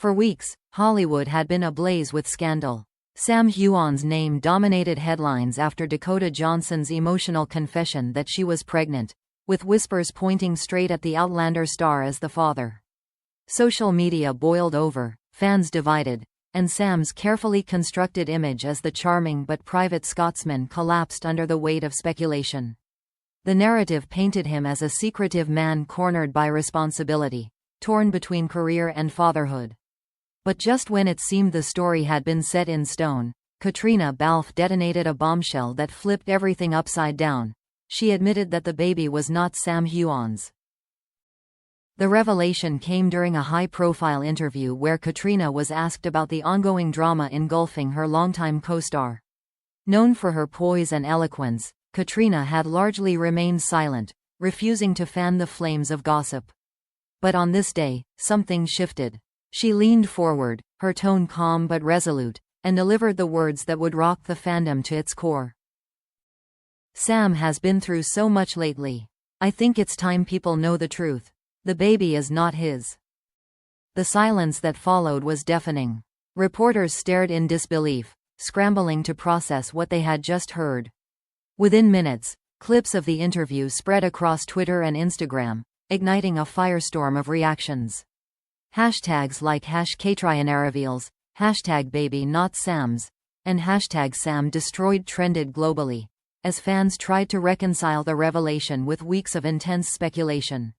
For weeks, Hollywood had been ablaze with scandal. Sam Heughan's name dominated headlines after Dakota Johnson's emotional confession that she was pregnant, with whispers pointing straight at the Outlander star as the father. Social media boiled over, fans divided, and Sam's carefully constructed image as the charming but private Scotsman collapsed under the weight of speculation. The narrative painted him as a secretive man cornered by responsibility, torn between career and fatherhood. But just when it seemed the story had been set in stone, Caitríona Balfe detonated a bombshell that flipped everything upside down. She admitted that the baby was not Sam Heughan's. The revelation came during a high-profile interview where Caitríona was asked about the ongoing drama engulfing her longtime co-star. Known for her poise and eloquence, Caitríona had largely remained silent, refusing to fan the flames of gossip. But on this day, something shifted. She leaned forward, her tone calm but resolute, and delivered the words that would rock the fandom to its core. Sam has been through so much lately. I think it's time people know the truth. The baby is not his. The silence that followed was deafening. Reporters stared in disbelief, scrambling to process what they had just heard. Within minutes, clips of the interview spread across Twitter and Instagram, igniting a firestorm of reactions. Hashtags like #Caitríona reveals, #Baby not Sam's, and #Sam destroyed trended globally, as fans tried to reconcile the revelation with weeks of intense speculation.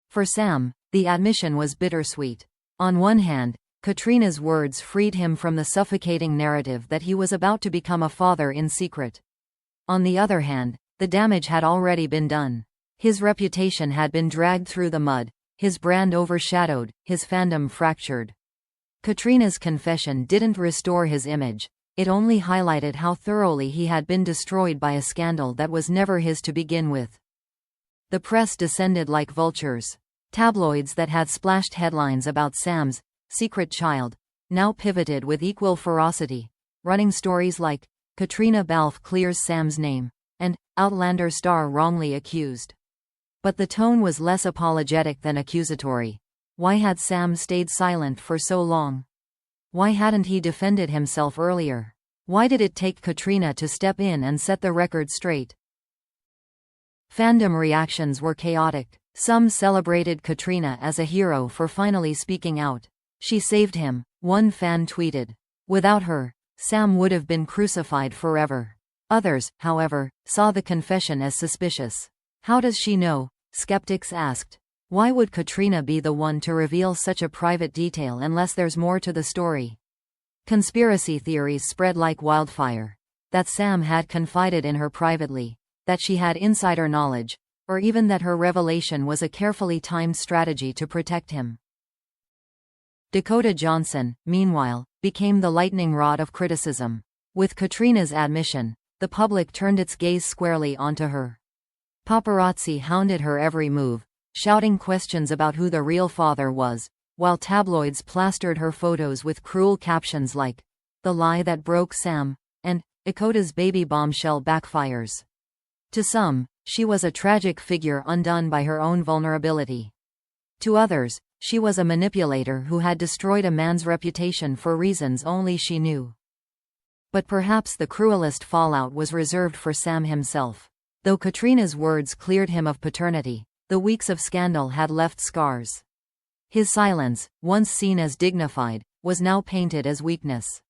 For Sam, the admission was bittersweet. On one hand, Caitríona's words freed him from the suffocating narrative that he was about to become a father in secret. On the other hand, the damage had already been done. His reputation had been dragged through the mud, his brand overshadowed, his fandom fractured. Caitríona's confession didn't restore his image, it only highlighted how thoroughly he had been destroyed by a scandal that was never his to begin with. The press descended like vultures. Tabloids that had splashed headlines about Sam's secret child now pivoted with equal ferocity, running stories like Caitríona Balfe clears Sam's name and Outlander star wrongly accused. But the tone was less apologetic than accusatory. Why had Sam stayed silent for so long? Why hadn't he defended himself earlier? Why did it take Caitríona to step in and set the record straight? Fandom reactions were chaotic. Some celebrated Caitríona as a hero for finally speaking out. She saved him, one fan tweeted. Without her, Sam would have been crucified forever. Others, however, saw the confession as suspicious. How does she know? Skeptics asked. Why would Caitríona be the one to reveal such a private detail unless there's more to the story? Conspiracy theories spread like wildfire. That Sam had confided in her privately, that she had insider knowledge, or even that her revelation was a carefully timed strategy to protect him. Dakota Johnson, meanwhile, became the lightning rod of criticism. With Caitríona's admission, the public turned its gaze squarely onto her. Paparazzi hounded her every move, shouting questions about who the real father was, while tabloids plastered her photos with cruel captions like, "The lie that broke Sam," and "Dakota's baby bombshell backfires." To some, she was a tragic figure undone by her own vulnerability. To others, she was a manipulator who had destroyed a man's reputation for reasons only she knew. But perhaps the cruelest fallout was reserved for Sam himself. Though Caitríona's words cleared him of paternity, the weeks of scandal had left scars. His silence, once seen as dignified, was now painted as weakness.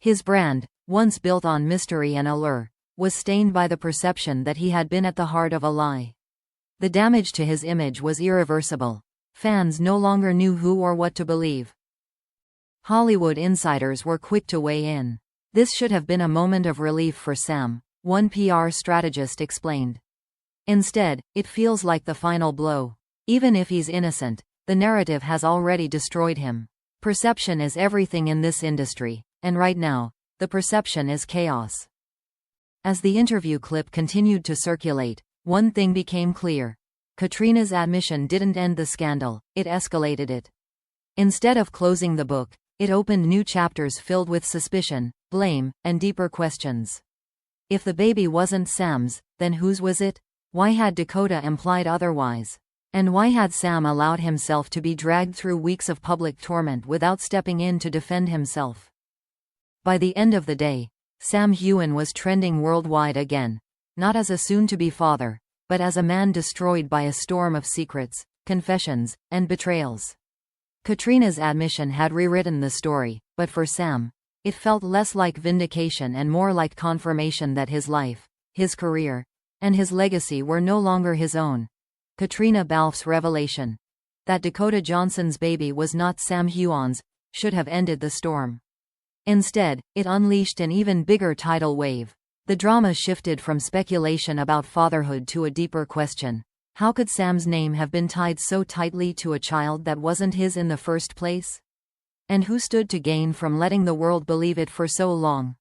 His brand, once built on mystery and allure, was stained by the perception that he had been at the heart of a lie. The damage to his image was irreversible. Fans no longer knew who or what to believe. Hollywood insiders were quick to weigh in. This should have been a moment of relief for Sam, one PR strategist explained. Instead, it feels like the final blow. Even if he's innocent, the narrative has already destroyed him. Perception is everything in this industry, and right now, the perception is chaos. As the interview clip continued to circulate, one thing became clear. Caitríona's admission didn't end the scandal, it escalated it. Instead of closing the book, it opened new chapters filled with suspicion, blame, and deeper questions. If the baby wasn't Sam's, then whose was it? Why had Dakota implied otherwise? And why had Sam allowed himself to be dragged through weeks of public torment without stepping in to defend himself? By the end of the day, Sam Heughan was trending worldwide again, not as a soon-to-be father, but as a man destroyed by a storm of secrets, confessions, and betrayals. Caitríona's admission had rewritten the story, but for Sam, it felt less like vindication and more like confirmation that his life, his career, and his legacy were no longer his own. Caitríona Balfe's revelation that Dakota Johnson's baby was not Sam Heughan's should have ended the storm. Instead, it unleashed an even bigger tidal wave. The drama shifted from speculation about fatherhood to a deeper question. How could Sam's name have been tied so tightly to a child that wasn't his in the first place? And who stood to gain from letting the world believe it for so long?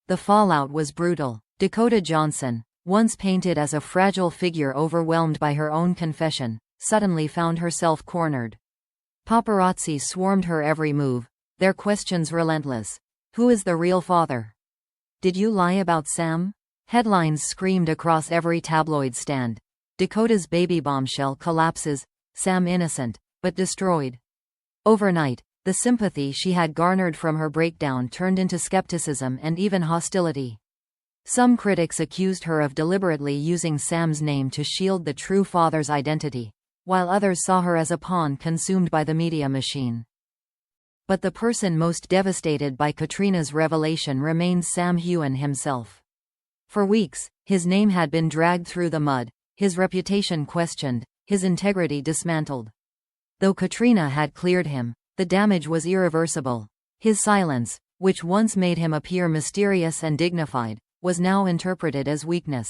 The fallout was brutal. Dakota Johnson, once painted as a fragile figure overwhelmed by her own confession, suddenly found herself cornered. Paparazzi swarmed her every move, their questions relentless. Who is the real father? Did you lie about Sam? Headlines screamed across every tabloid stand. Dakota's baby bombshell collapses, Sam innocent, but destroyed. Overnight, the sympathy she had garnered from her breakdown turned into skepticism and even hostility. Some critics accused her of deliberately using Sam's name to shield the true father's identity, while others saw her as a pawn consumed by the media machine. But the person most devastated by Caitríona's revelation remains Sam Heughan himself. For weeks, his name had been dragged through the mud, his reputation questioned, his integrity dismantled. Though Caitríona had cleared him, the damage was irreversible. His silence, which once made him appear mysterious and dignified, was now interpreted as weakness.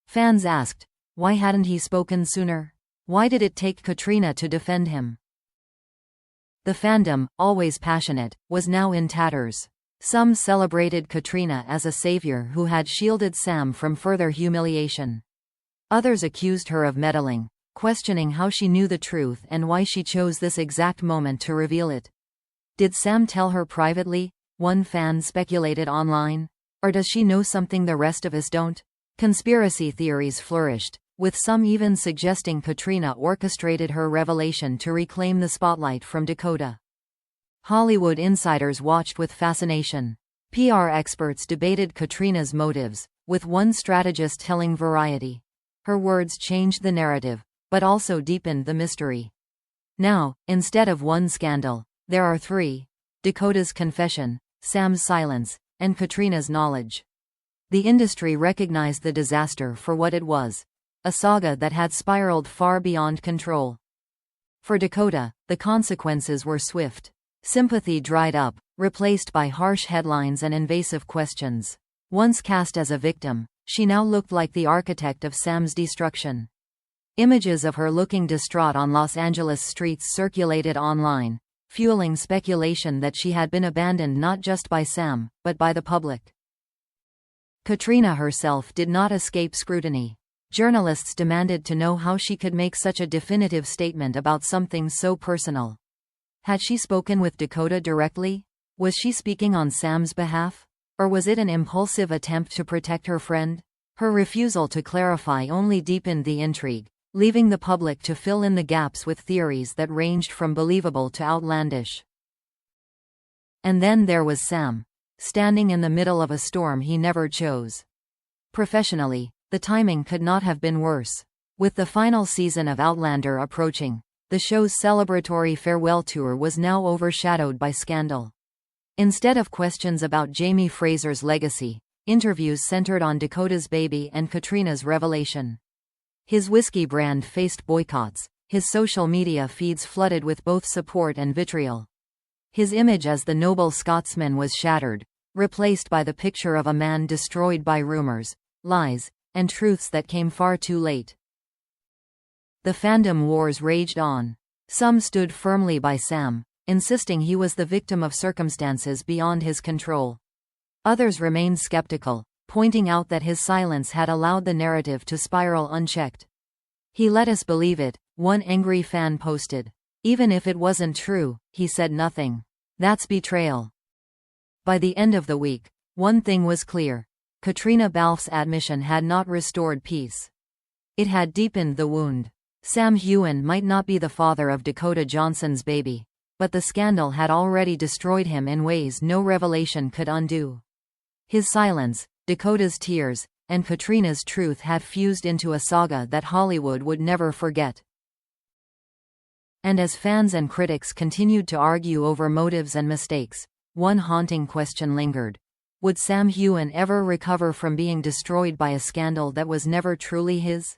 Fans asked, why hadn't he spoken sooner? Why did it take Caitríona to defend him? The fandom, always passionate, was now in tatters. Some celebrated Caitríona as a savior who had shielded Sam from further humiliation. Others accused her of meddling, questioning how she knew the truth and why she chose this exact moment to reveal it. Did Sam tell her privately? One fan speculated online. Or does she know something the rest of us don't? Conspiracy theories flourished, with some even suggesting Caitríona orchestrated her revelation to reclaim the spotlight from Dakota. Hollywood insiders watched with fascination. PR experts debated Caitríona's motives, with one strategist telling Variety, her words changed the narrative, but also deepened the mystery. Now, instead of one scandal, there are three: Dakota's confession, Sam's silence, and Caitríona's knowledge. The industry recognized the disaster for what it was: a saga that had spiraled far beyond control. For Dakota, the consequences were swift. Sympathy dried up, replaced by harsh headlines and invasive questions. Once cast as a victim, she now looked like the architect of Sam's destruction. Images of her looking distraught on Los Angeles streets circulated online, fueling speculation that she had been abandoned not just by Sam, but by the public. Caitríona herself did not escape scrutiny. Journalists demanded to know how she could make such a definitive statement about something so personal. Had she spoken with Dakota directly? Was she speaking on Sam's behalf? Or was it an impulsive attempt to protect her friend? Her refusal to clarify only deepened the intrigue, leaving the public to fill in the gaps with theories that ranged from believable to outlandish. And then there was Sam, standing in the middle of a storm he never chose. Professionally, the timing could not have been worse. With the final season of Outlander approaching, the show's celebratory farewell tour was now overshadowed by scandal. Instead of questions about Jamie Fraser's legacy, interviews centered on Dakota's baby and Caitríona's revelation. His whiskey brand faced boycotts, his social media feeds flooded with both support and vitriol. His image as the noble Scotsman was shattered, replaced by the picture of a man destroyed by rumors, lies, and truths that came far too late. The fandom wars raged on. Some stood firmly by Sam, insisting he was the victim of circumstances beyond his control. Others remained skeptical, pointing out that his silence had allowed the narrative to spiral unchecked. "He let us believe it," one angry fan posted. "Even if it wasn't true, he said nothing. That's betrayal." By the end of the week, one thing was clear: Caitríona Balfe's admission had not restored peace. It had deepened the wound. Sam Heughan might not be the father of Dakota Johnson's baby, but the scandal had already destroyed him in ways no revelation could undo. His silence, Dakota's tears, and Caitríona's truth had fused into a saga that Hollywood would never forget. And as fans and critics continued to argue over motives and mistakes, one haunting question lingered. Would Sam Heughan ever recover from being destroyed by a scandal that was never truly his?